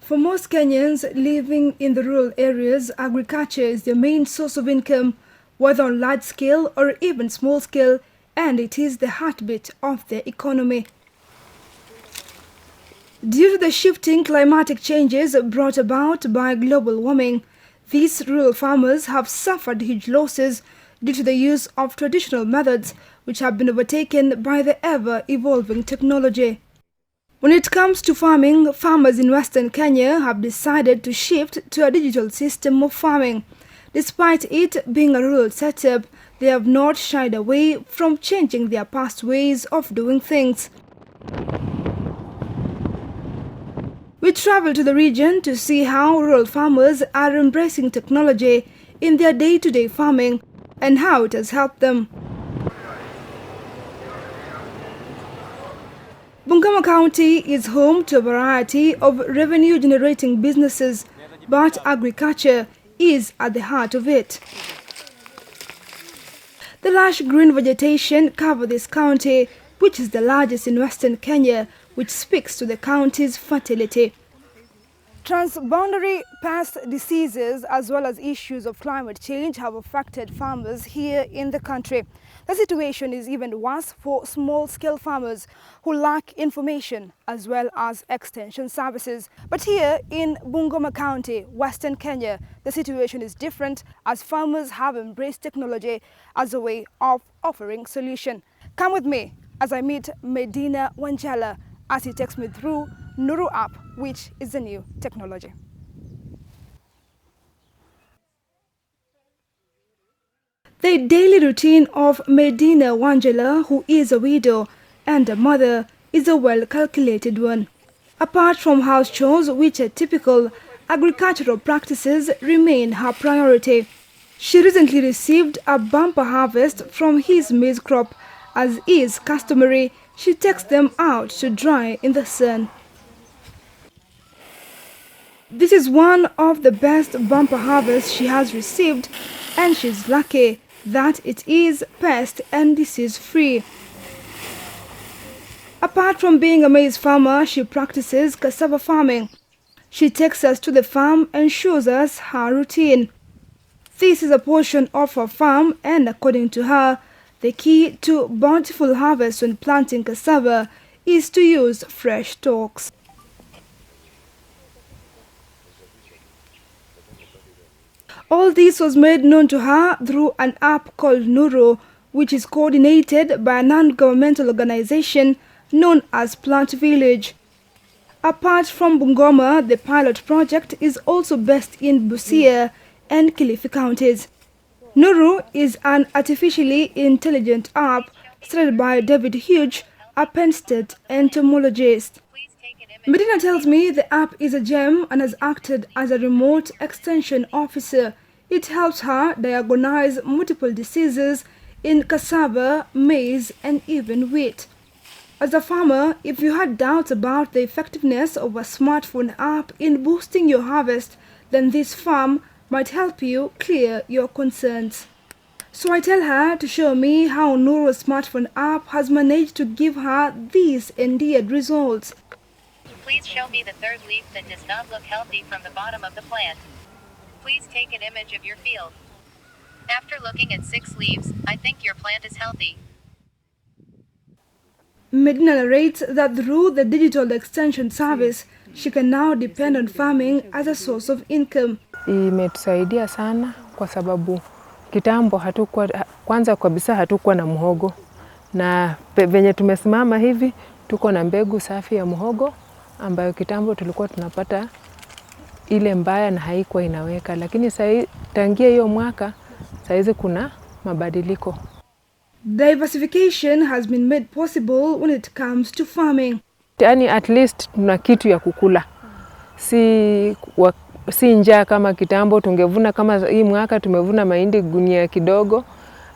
For most Kenyans living in the rural areas, agriculture is their main source of income, whether on large scale or even small scale, and it is the heartbeat of their economy. Due to the shifting climatic changes brought about by global warming, these rural farmers have suffered huge losses due to the use of traditional methods which have been overtaken by the ever-evolving technology. When it comes to farming, farmers in Western Kenya have decided to shift to a digital system of farming. Despite it being a rural setup, they have not shied away from changing their past ways of doing things. We travel to the region to see how rural farmers are embracing technology in their day-to-day farming and how it has helped them. Bungoma County is home to a variety of revenue-generating businesses, but agriculture is at the heart of it. The lush green vegetation covers this county, which is the largest in Western Kenya, which speaks to the county's fertility. Transboundary pest diseases as well as issues of climate change have affected farmers here in the country. The situation is even worse for small-scale farmers who lack information as well as extension services. But here in Bungoma County, Western Kenya, the situation is different as farmers have embraced technology as a way of offering solution. Come with me as I meet Medina Wanjala as he takes me through Nuru app, which is a new technology. The daily routine of Medina Wanjala, who is a widow and a mother, is a well-calculated one. Apart from house chores, which are typical, agricultural practices remain her priority. She recently received a bumper harvest from his maize crop. As is customary, she takes them out to dry in the sun. This is one of the best bumper harvests she has received, and she's lucky that it is pest and disease free. Apart from being a maize farmer, she practices cassava farming. She takes us to the farm and shows us her routine. This is a portion of her farm, and according to her, the key to bountiful harvest when planting cassava is to use fresh stalks. All this was made known to her through an app called Nuru, which is coordinated by a non-governmental organization known as Plant Village. Apart from Bungoma, the pilot project is also based in Busia and Kilifi counties. Nuru is an artificially intelligent app started by David Hughes, a Penn State entomologist. Medina tells me the app is a gem and has acted as a remote extension officer. It helps her diagnose multiple diseases in cassava, maize, and even wheat. As a farmer, if you had doubts about the effectiveness of a smartphone app in boosting your harvest, then this farm might help you clear your concerns. So I tell her to show me how Nuru's smartphone app has managed to give her these endeared results. Please show me the third leaf that does not look healthy from the bottom of the plant. Please take an image of your field. After looking at 6 leaves, I think your plant is healthy. Medina narrates that through the digital extension service, she can now depend on farming as a source of income. Imetusaidia sana kwa sababu kitambo kwanza kabisa hatukuwa na muhogo, na venye tumesimama hivi tuko na mbegu safi ya muhogo ambayo kitambo tulikuwa tunapata ile mbaya na haikuwa inaweka, lakini sasa tangia hiyo mwaka saizi kuna mabadiliko. Diversification has been made possible when it comes to farming. Yani at least tuna kitu ya kukula. Si njaa kama kitambo tungevuna, kama hii mwaka tumevuna mahindi gunia kidogo.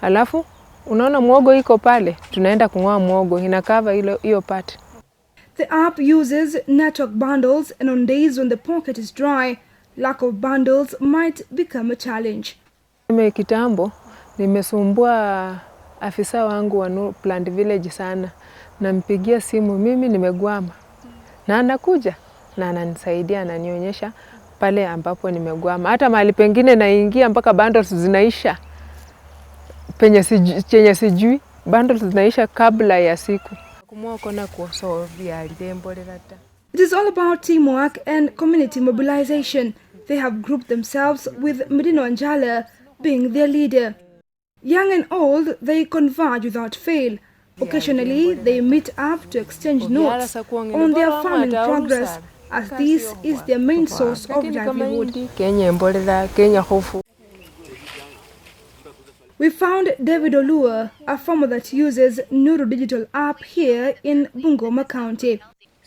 Alafu unaona muogo iko pale, tunaenda kungoa muogo, inakava hiyo part. The app uses network bundles, and on days when the pocket is dry, lack of bundles might become a challenge. Kitambo nimesumbua afisa wangu wa Plant Village sana. Nampigia simu, mimi nimegwama. Na anakuja, na ananisaidia, ananionyesha pale ambapo nimegwama. Hata mahali pengine naingia mpaka bundles zinaisha. Chenye sijui bundles zinaisha kabla ya siku. It is all about teamwork and community mobilization. They have grouped themselves with Medina Wanjala being their leader. Young and old, they converge without fail. Occasionally, they meet up to exchange notes on their farming progress, as this is their main source of livelihood. We found David Olua, a farmer that uses Nuru Digital app here in Bungoma County.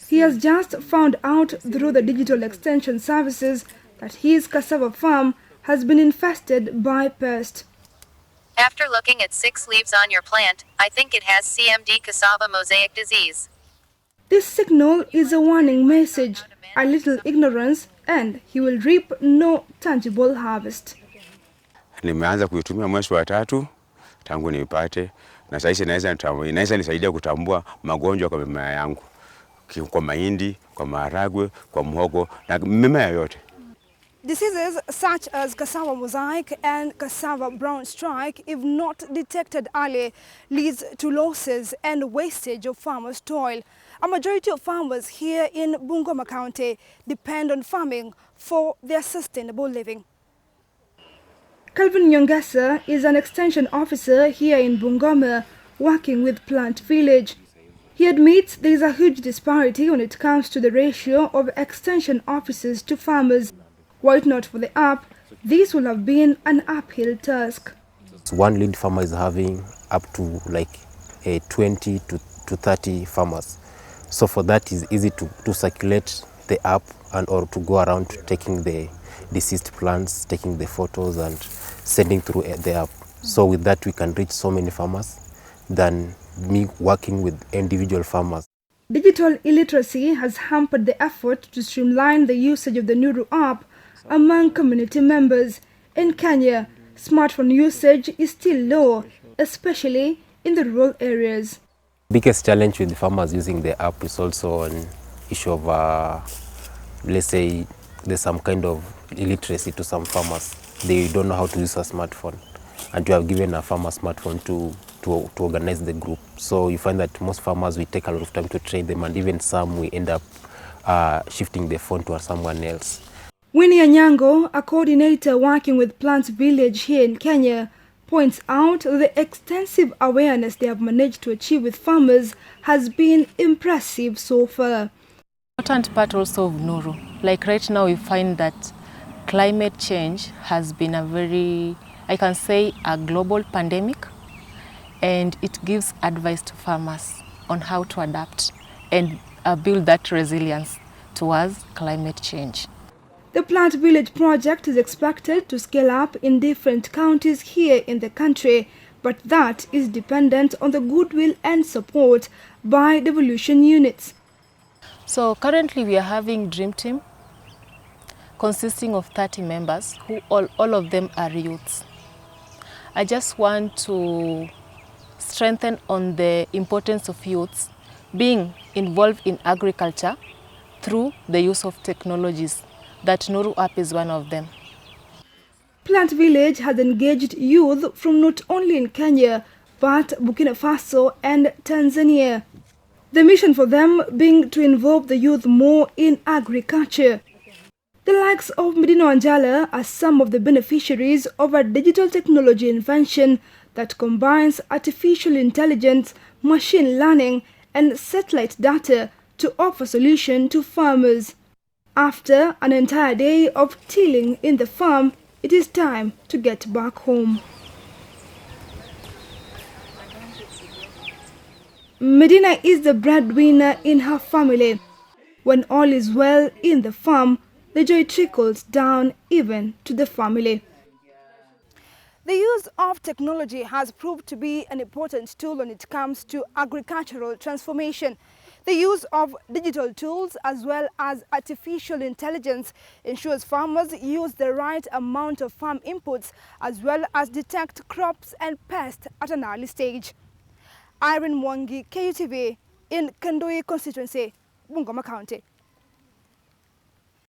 He has just found out through the digital extension services that his cassava farm has been infested by pest. After looking at 6 leaves on your plant, I think it has CMD cassava mosaic disease. This signal is a warning message, a little ignorance, and he will reap no tangible harvest. Nimeanza kuitumia mwezi wa 3 tangu nipate, na sasa inaweza nisaidia kutambua magonjwa kwa mimea yangu, kwa mahindi, kwa maharagwe, kwa muhogo na mimea yote. Diseases such as cassava mosaic and cassava brown strike, if not detected early, leads to losses and wastage of farmers' toil. A majority of farmers here in Bungoma County depend on farming for their sustainable living. Calvin Nyongesa is an extension officer here in Bungoma working with Plant Village. He admits there is a huge disparity when it comes to the ratio of extension officers to farmers. Were it not for the app, this would have been an uphill task. One lead farmer is having up to like 20 to 30 farmers. So for that is easy to circulate the app and or to go around taking the deceased plants, taking the photos and sending through the app. So with that we can reach so many farmers than me working with individual farmers. Digital illiteracy has hampered the effort to streamline the usage of the Nuru app among community members. In Kenya, smartphone usage is still low, especially in the rural areas. Biggest challenge with the farmers using the app is also an issue of, let's say, there's some kind of illiteracy to some farmers. They don't know how to use a smartphone, and you have given a farmer smartphone to organize the group. So you find that most farmers, we take a lot of time to train them, and even some we end up shifting the phone to someone else. Winnie Anyango, a coordinator working with Plant Village here in Kenya, points out the extensive awareness they have managed to achieve with farmers has been impressive so far. Important part also of Nuru. Like right now we find that climate change has been a very, I can say, a global pandemic, and it gives advice to farmers on how to adapt and build that resilience towards climate change. The Plant Village project is expected to scale up in different counties here in the country, but that is dependent on the goodwill and support by devolution units. So currently we are having Dream Team consisting of 30 members who all of them are youths. I just want to strengthen on the importance of youths being involved in agriculture through the use of technologies. That Nuru app is one of them. Plant Village has engaged youth from not only in Kenya, but Burkina Faso and Tanzania. The mission for them being to involve the youth more in agriculture. The likes of Medina Wanjala are some of the beneficiaries of a digital technology invention that combines artificial intelligence, machine learning, and satellite data to offer solution to farmers. After an entire day of tilling in the farm, it is time to get back home. Medina is the breadwinner in her family. When all is well in the farm, the joy trickles down even to the family. The use of technology has proved to be an important tool when it comes to agricultural transformation. The use of digital tools as well as artificial intelligence ensures farmers use the right amount of farm inputs as well as detect crops and pests at an early stage. Irene Mwangi, KUTV in Kandoi constituency, Bungoma County.